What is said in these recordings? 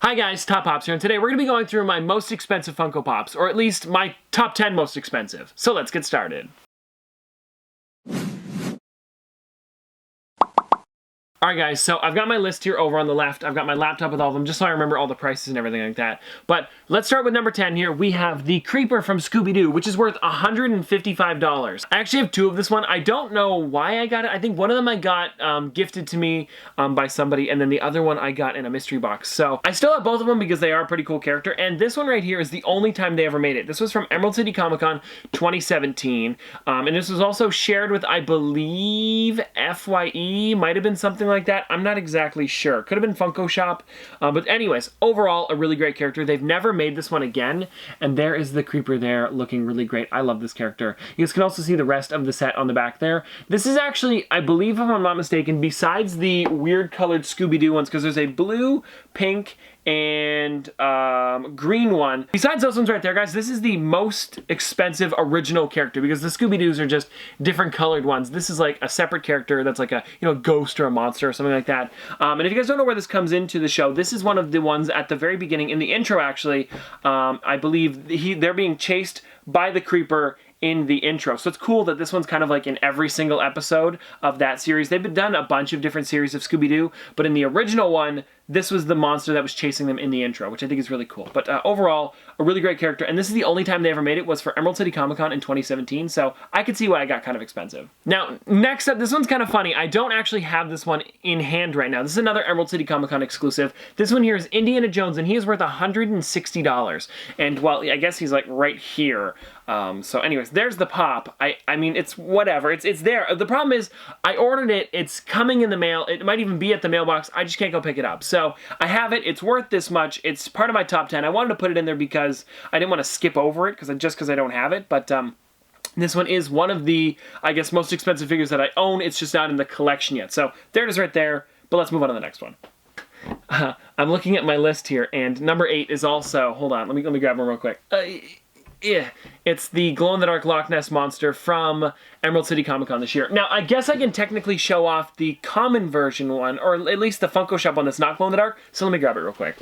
Hi guys, Top Pops here, and today we're going to be going through my most expensive Funko Pops, or at least my top 10 most expensive. So let's get started. Alright guys, so I've got my list here over on the left. I've got my laptop with all of them, just so I remember all the prices and everything like that. But let's start with number 10 here. We have the Creeper from Scooby-Doo, which is worth $155. I actually have two of this one. I don't know why I got it. I think one of them I got gifted to me by somebody, and then the other one I got in a mystery box. So I still have both of them because they are a pretty cool character, and this one right here is the only time they ever made it. This was from Emerald City Comic Con 2017, and this was also shared with, I believe, FYE, might have been something like that. I'm not exactly sure. Could have been Funko Shop. But anyways, overall, a really great character. They've never made this one again. And there is the Creeper there looking really great. I love this character. You guys can also see the rest of the set on the back there. This is actually, I believe if I'm not mistaken, besides the weird colored Scooby-Doo ones, because there's a blue, pink, and green one. Besides those ones right there, guys, this is the most expensive original character because the Scooby-Doos are just different colored ones. This is like a separate character that's like a, you know, ghost or a monster or something like that. And if you guys don't know where this comes into the show, this is one of the ones at the very beginning, in the intro actually. I believe they're being chased by the Creeper in the intro. So it's cool that this one's kind of like in every single episode of that series. They've done a bunch of different series of Scooby-Doo, but in the original one, this was the monster that was chasing them in the intro, which I think is really cool. But overall, a really great character, and this is the only time they ever made it was for Emerald City Comic Con in 2017, so I could see why it got kind of expensive. Now, next up, this one's kind of funny. I don't actually have this one in hand right now. This is another Emerald City Comic Con exclusive. This one here is Indiana Jones, and he is worth $160. And, well, I guess he's like right here. So anyways, there's the pop. I mean, it's whatever. It's there. The problem is, I ordered it. It's coming in the mail. It might even be at the mailbox. I just can't go pick it up. So I have it. It's worth this much. It's part of my top 10. I wanted to put it in there because I didn't want to skip over it because I don't have it. But this one is one of the, I guess, most expensive figures that I own. It's just not in the collection yet. So there it is right there. But let's move on to the next one. I'm looking at my list here, and number 8 is also, hold on, let me grab one real quick. Yeah, it's the glow-in-the-dark Loch Ness Monster from Emerald City Comic Con this year. Now, I guess I can technically show off the common version one, or at least the Funko Shop one that's not glow-in-the-dark, so let me grab it real quick.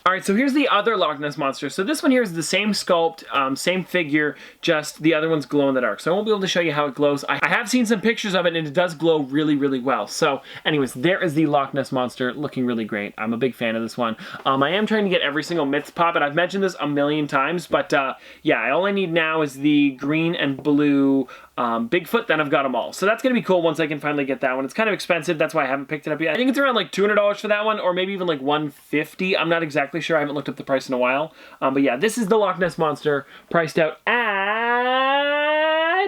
Alright, so here's the other Loch Ness Monster. So this one here is the same sculpt, same figure, just the other one's glow-in-the-dark. So I won't be able to show you how it glows. I have seen some pictures of it, and it does glow really, really well. So anyways, there is the Loch Ness Monster looking really great. I'm a big fan of this one. I am trying to get every single Myths Pop, and I've mentioned this a million times, but yeah, all I need now is the green and blue Bigfoot, then I've got them all. So that's going to be cool once I can finally get that one. It's kind of expensive, that's why I haven't picked it up yet. I think it's around like $200 for that one, or maybe even like $150. I'm not exactly sure, I haven't looked up the price in a while. But yeah, this is the Loch Ness Monster, priced out at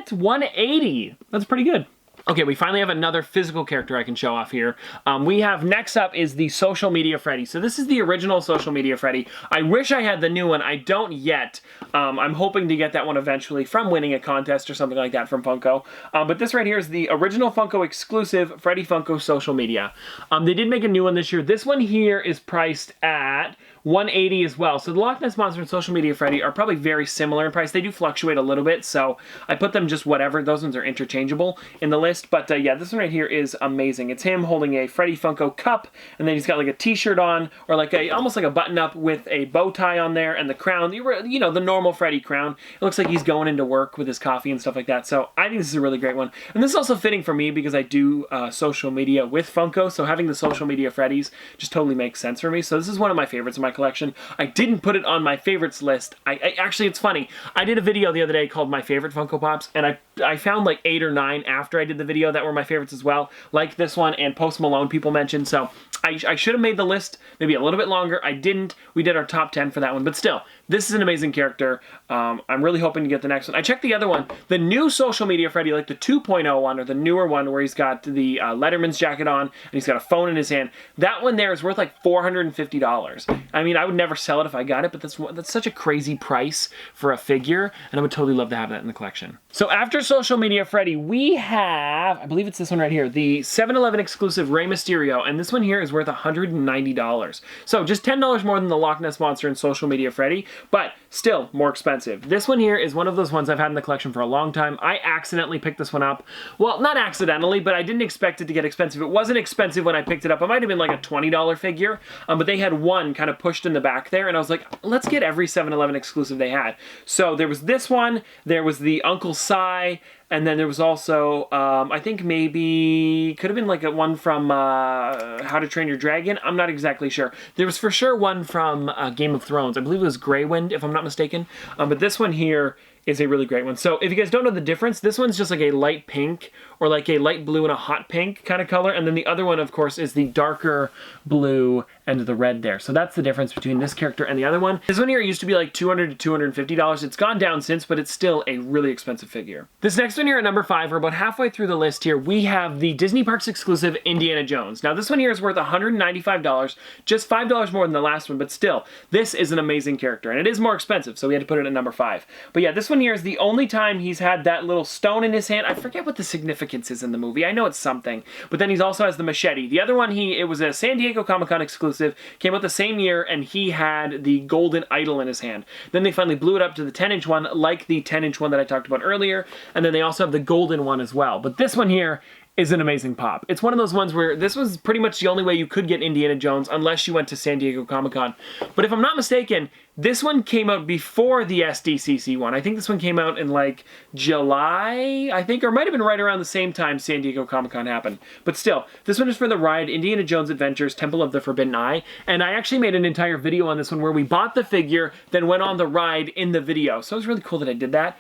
$180. That's pretty good. Okay, we finally have another physical character I can show off here. We have, next up is the Social Media Freddy. So this is the original Social Media Freddy. I wish I had the new one. I don't yet. I'm hoping to get that one eventually from winning a contest or something like that from Funko. But this right here is the original Funko exclusive Freddy Funko Social Media. They did make a new one this year. This one here is priced at $180 as well. So the Loch Ness Monster and Social Media Freddy are probably very similar in price. They do fluctuate a little bit, so I put them just whatever. Those ones are interchangeable in the list. But yeah, this one right here is amazing. It's him holding a Freddy Funko cup, and then he's got like a t-shirt on, or like almost like a button-up with a bow tie on there, and the crown, you know, the normal Freddy crown. It looks like he's going into work with his coffee and stuff like that. So I think this is a really great one. And this is also fitting for me because I do social media with Funko, so having the Social Media Freddys just totally makes sense for me. So this is one of my favorites in my collection. I didn't put it on my favorites list. Actually, it's funny. I did a video the other day called My Favorite Funko Pops, and I found like 8 or 9 after I did the video that were my favorites as well, like this one and Post Malone people mentioned. So I should have made the list maybe a little bit longer. I didn't. We did our top 10 for that one, but still, this is an amazing character. I'm really hoping to get the next one. I checked the other one. The new Social Media Freddy, like the 2.0 one, or the newer one where he's got the Letterman's jacket on and he's got a phone in his hand. That one there is worth like $450. I mean, I would never sell it if I got it, but that's such a crazy price for a figure, and I would totally love to have that in the collection. So after Social Media Freddy, we have have, I believe it's this one right here, the 7-Eleven exclusive Rey Mysterio, and this one here is worth $190. So just $10 more than the Loch Ness Monster and Social Media Freddy, but still more expensive. This one here is one of those ones I've had in the collection for a long time. I accidentally picked this one up. Well, not accidentally, but I didn't expect it to get expensive. It wasn't expensive when I picked it up. It might have been like a $20 figure, but they had one kind of pushed in the back there, and I was like, let's get every 7-Eleven exclusive they had. So there was this one, there was the Uncle Si, and then there was also, I think maybe, could have been like a one from How to Train Your Dragon. I'm not exactly sure. There was for sure one from Game of Thrones. I believe it was Greywind, if I'm not mistaken. But this one here is a really great one. So if you guys don't know the difference, this one's just like a light pink or like a light blue and a hot pink kind of color. And then the other one, of course, is the darker blue and the red there. So that's the difference between this character and the other one. This one here used to be like $200 to $250. It's gone down since, but it's still a really expensive figure. This next one here at number 5, we're about halfway through the list here. We have the Disney Parks exclusive Indiana Jones. Now this one here is worth $195, just $5 more than the last one, but still, this is an amazing character, and it is more expensive, so we had to put it at number 5. But yeah, this one here is the only time he's had that little stone in his hand. I forget what the significance is in the movie. I know it's something, but then he also has the machete. The other one, it was a San Diego Comic-Con exclusive, came out the same year, and he had the golden idol in his hand. Then they finally blew it up to the 10-inch one, like the 10-inch one that I talked about earlier, and then they also have the golden one as well. But this one here is an amazing pop. It's one of those ones where this was pretty much the only way you could get Indiana Jones unless you went to San Diego Comic-Con. But if I'm not mistaken, this one came out before the SDCC one. I think this one came out in like July, I think, or might have been right around the same time San Diego Comic-Con happened. But still, this one is for the ride, Indiana Jones Adventures, Temple of the Forbidden Eye. And I actually made an entire video on this one where we bought the figure, then went on the ride in the video. So it was really cool that I did that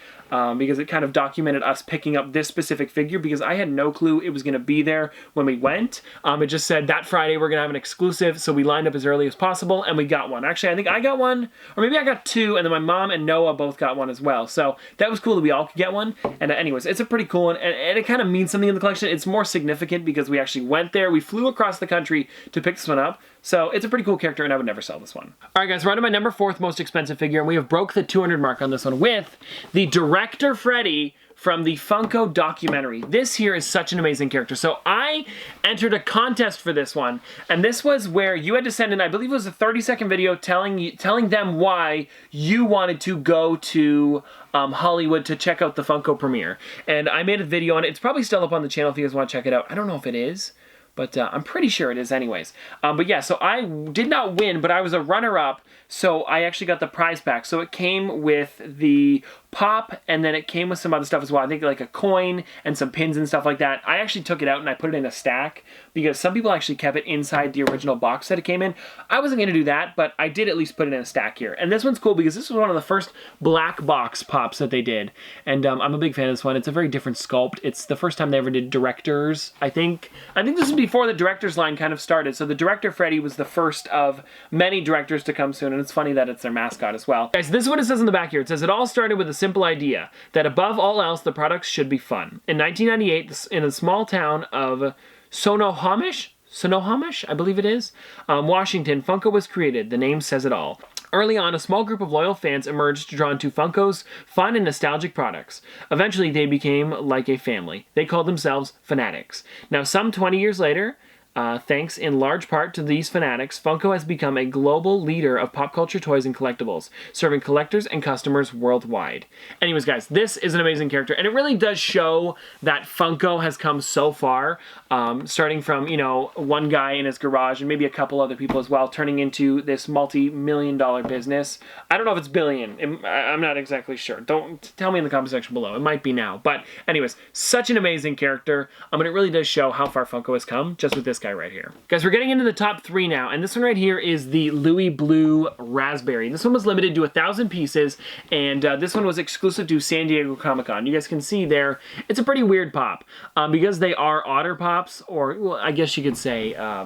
because it kind of documented us picking up this specific figure because I had no clue it was going to be there when we went. It just said that Friday we're going to have an exclusive, so we lined up as early as possible and we got one. Actually, I think I got one, or maybe I got two, and then my mom and Noah both got one as well. So that was cool that we all could get one. And anyways, it's a pretty cool one, and it kind of means something in the collection. It's more significant because we actually went there. We flew across the country to pick this one up. So it's a pretty cool character, and I would never sell this one. All right, guys, we're on to my number 4th most expensive figure, and we have broke the 200 mark on this one with the Director Freddy from the Funko documentary. This here is such an amazing character. So I entered a contest for this one, and this was where you had to send in, I believe it was a 30-second video telling them why you wanted to go to Hollywood to check out the Funko premiere. And I made a video on it. It's probably still up on the channel if you guys want to check it out. I don't know if it is, but I'm pretty sure it is anyways. But yeah, so I did not win, but I was a runner-up, so I actually got the prize pack. So it came with the pop, and then it came with some other stuff as well. I think like a coin and some pins and stuff like that. I actually took it out and I put it in a stack because some people actually kept it inside the original box that it came in. I wasn't going to do that, but I did at least put it in a stack here. And this one's cool because this was one of the first black box pops that they did. And I'm a big fan of this one. It's a very different sculpt. It's the first time they ever did directors, I think. I think this was before the directors line kind of started. So the Director Freddy was the first of many directors to come soon, and it's funny that it's their mascot as well. Guys, this is what it says in the back here. It says, it all started with a simple idea that above all else, the products should be fun. In 1998, in a small town of Sonohomish, I believe it is, Washington, Funko was created. The name says it all. Early on, a small group of loyal fans emerged drawn to Funko's fun and nostalgic products. Eventually, they became like a family. They called themselves Fanatics. Now, some 20 years later, thanks in large part to these fanatics, Funko has become a global leader of pop culture toys and collectibles, serving collectors and customers worldwide. Anyways, guys, this is an amazing character, and it really does show that Funko has come so far, starting from, you know, one guy in his garage and maybe a couple other people as well, turning into this multi-million-dollar business. I don't know if it's billion. I'm not exactly sure. Don't tell me in the comment section below. It might be now. But anyways, such an amazing character. I mean, it really does show how far Funko has come just with this guy right here. Guys, we're getting into the top 3 now, and this one right here is the Louis Blue Raspberry. This one was limited to 1,000 pieces, and this one was exclusive to San Diego Comic-Con. You guys can see there, it's a pretty weird pop, because they are otter pops, or, well, I guess you could say, I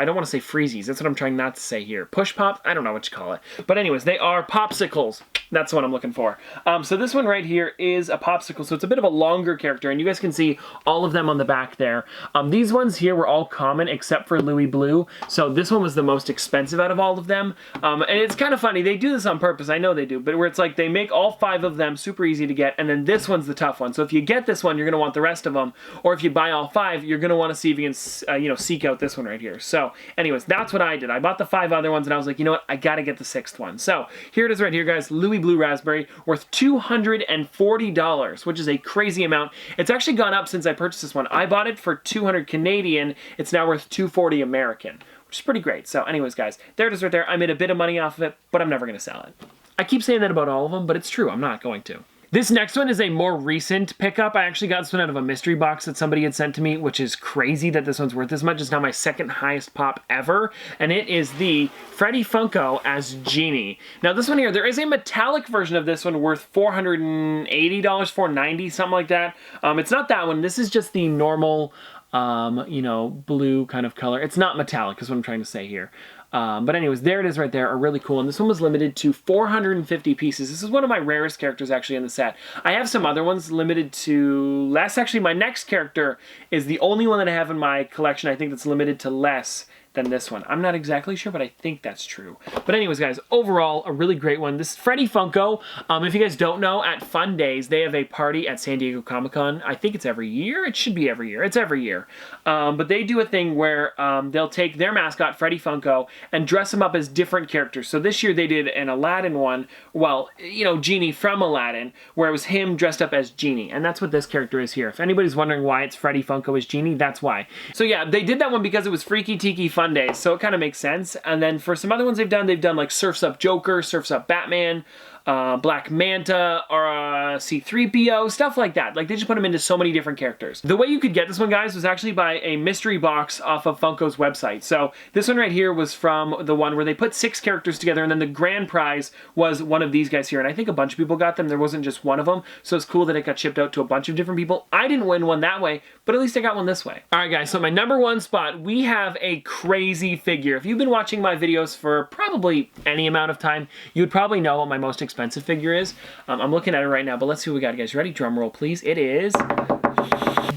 don't want to say freezies. That's what I'm trying not to say here. Push pops? I don't know what you call it. But anyways, they are popsicles. That's what I'm looking for. So this one right here is a popsicle, so it's a bit of a longer character, and you guys can see all of them on the back there. These ones here were all common except for Louis Blue, so this one was the most expensive out of all of them. And it's kind of funny, they do this on purpose, I know they do, but where it's like they make all 5 of them super easy to get, and then this one's the tough one. So if you get this one, you're going to want the rest of them, or if you buy all 5, you're going to want to see if you can, you know, seek out this one right here. So anyways, that's what I did. I bought the 5 other ones, and I was like, you know what, I got to get the 6th one. So here it is right here, guys. Louis Blue Raspberry, worth $240, which is a crazy amount. It's actually gone up since I purchased this one. I bought it for $200 Canadian. It's now worth $240 American, which is pretty great. So anyways, guys, there it is right there. I made a bit of money off of it, but I'm never going to sell it. I keep saying that about all of them, but it's true. I'm not going to. This next one is a more recent pickup. I actually got this one out of a mystery box that somebody had sent to me, which is crazy that this one's worth this much. It's now my 2nd highest pop ever, and it is the Freddy Funko as Genie. Now this one here, there is a metallic version of this one worth $480, $490, something like that. It's not that one. This is just the normal, you know, blue kind of color. It's not metallic is what I'm trying to say here. But anyways, there it is right there, are really cool. And this one was limited to 450 pieces. This is one of my rarest characters actually in the set. I have some other ones limited to less. Actually, my next character is the only one that I have in my collection, I think, that's limited to less than this one. I'm not exactly sure, but I think that's true. But anyways, guys, overall, a really great one. This is Freddy Funko. If you guys don't know, at Fun Days, they have a party at San Diego Comic-Con. I think it's every year. It should be every year. It's every year. But they do a thing where they'll take their mascot, Freddy Funko, and dress him up as different characters. So this year they did an Aladdin one, well, you know, Genie from Aladdin, where it was him dressed up as Genie. And that's what this character is here. If anybody's wondering why it's Freddy Funko as Genie, that's why. So yeah, they did that one because it was Freaky Tiki Fun Days, so it kind of makes sense. And then for some other ones they've done like Surf's Up Joker, Surf's Up Batman, Black Manta, or C-3PO, stuff like that. Like, they just put them into so many different characters. The way you could get this one, guys, was actually by a mystery box off of Funko's website. So this one right here was from the one where they put 6 characters together, and then the grand prize was one of these guys here. And I think a bunch of people got them. There wasn't just one of them. So it's cool that it got shipped out to a bunch of different people. I didn't win one that way, but at least I got one this way. All right, guys, so my number 1 spot, we have a crazy figure. If you've been watching my videos for probably any amount of time, you would probably know what my most expensive figure is. I'm looking at it right now, but let's see what we got, guys. Ready? Drum roll, please. It is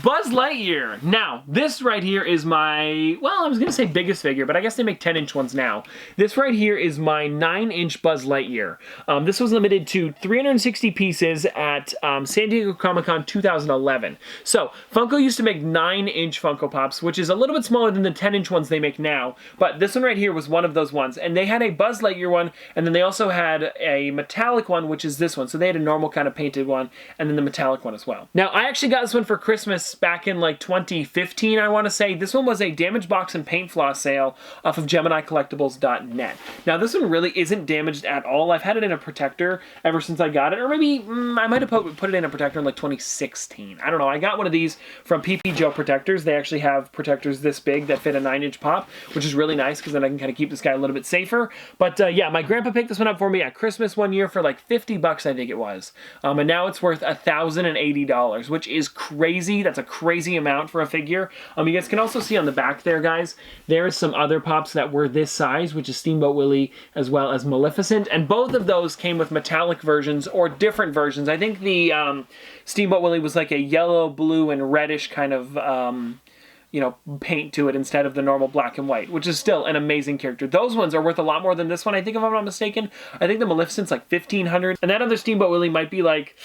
Buzz Lightyear. Now, this right here is my, well, I was gonna say biggest figure, but I guess they make 10-inch ones now. This right here is my 9-inch Buzz Lightyear. This was limited to 360 pieces at San Diego Comic-Con 2011. So, Funko used to make 9-inch Funko Pops, which is a little bit smaller than the 10-inch ones they make now, but this one right here was one of those ones. And they had a Buzz Lightyear one, and then they also had a metallic one, which is this one. So they had a normal kind of painted one, and then the metallic one as well. Now, I actually got this one for Christmas back in like 2015, I want to say. This one was a damaged box and paint floss sale off of GeminiCollectibles.net. Now, this one really isn't damaged at all. I've had it in a protector ever since I got it, or maybe I might have put it in a protector in like 2016. I don't know. I got one of these from PP Joe Protectors. They actually have protectors this big that fit a 9-inch pop, which is really nice because then I can kind of keep this guy a little bit safer. But yeah, my grandpa picked this one up for me at Christmas one year for like 50 bucks, I think it was. And now it's worth $1,080, which is crazy. That's a crazy amount for a figure. You guys can also see on the back there, guys, there's some other pops that were this size, which is Steamboat Willie as well as Maleficent, and both of those came with metallic versions or different versions. I think the Steamboat Willie was like a yellow, blue, and reddish kind of you know, paint to it instead of the normal black and white, which is still an amazing character. Those ones are worth a lot more than this one, I think, if I'm not mistaken. I think the Maleficent's like $1,500, and that other Steamboat Willie might be like,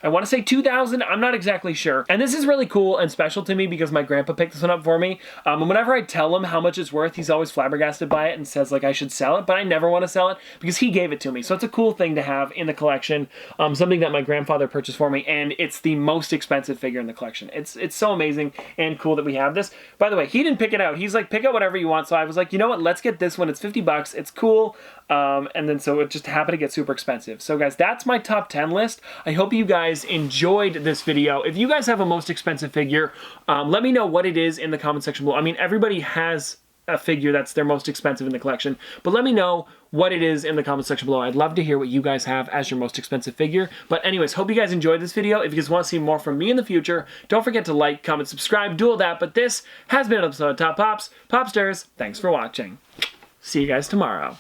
I want to say $2,000. I'm not exactly sure. And this is really cool and special to me because my grandpa picked this one up for me. And whenever I tell him how much it's worth, he's always flabbergasted by it and says like I should sell it, but I never want to sell it because he gave it to me. So it's a cool thing to have in the collection, something that my grandfather purchased for me, and it's the most expensive figure in the collection. It's so amazing and cool that we have this. By the way, he didn't pick it out. He's like, pick out whatever you want. So I was like, you know what? Let's get this one. It's 50 bucks. It's cool. And then so it just happened to get super expensive. So guys, that's my top 10 list. I hope you guys enjoyed this video. If you guys have a most expensive figure, let me know what it is in the comment section below. I mean, everybody has a figure that's their most expensive in the collection, but let me know what it is in the comment section below. I'd love to hear what you guys have as your most expensive figure. But anyways, hope you guys enjoyed this video. If you guys want to see more from me in the future, don't forget to like, comment, subscribe, do all that. But this has been an episode of Top Pops. Popsters, thanks for watching. See you guys tomorrow.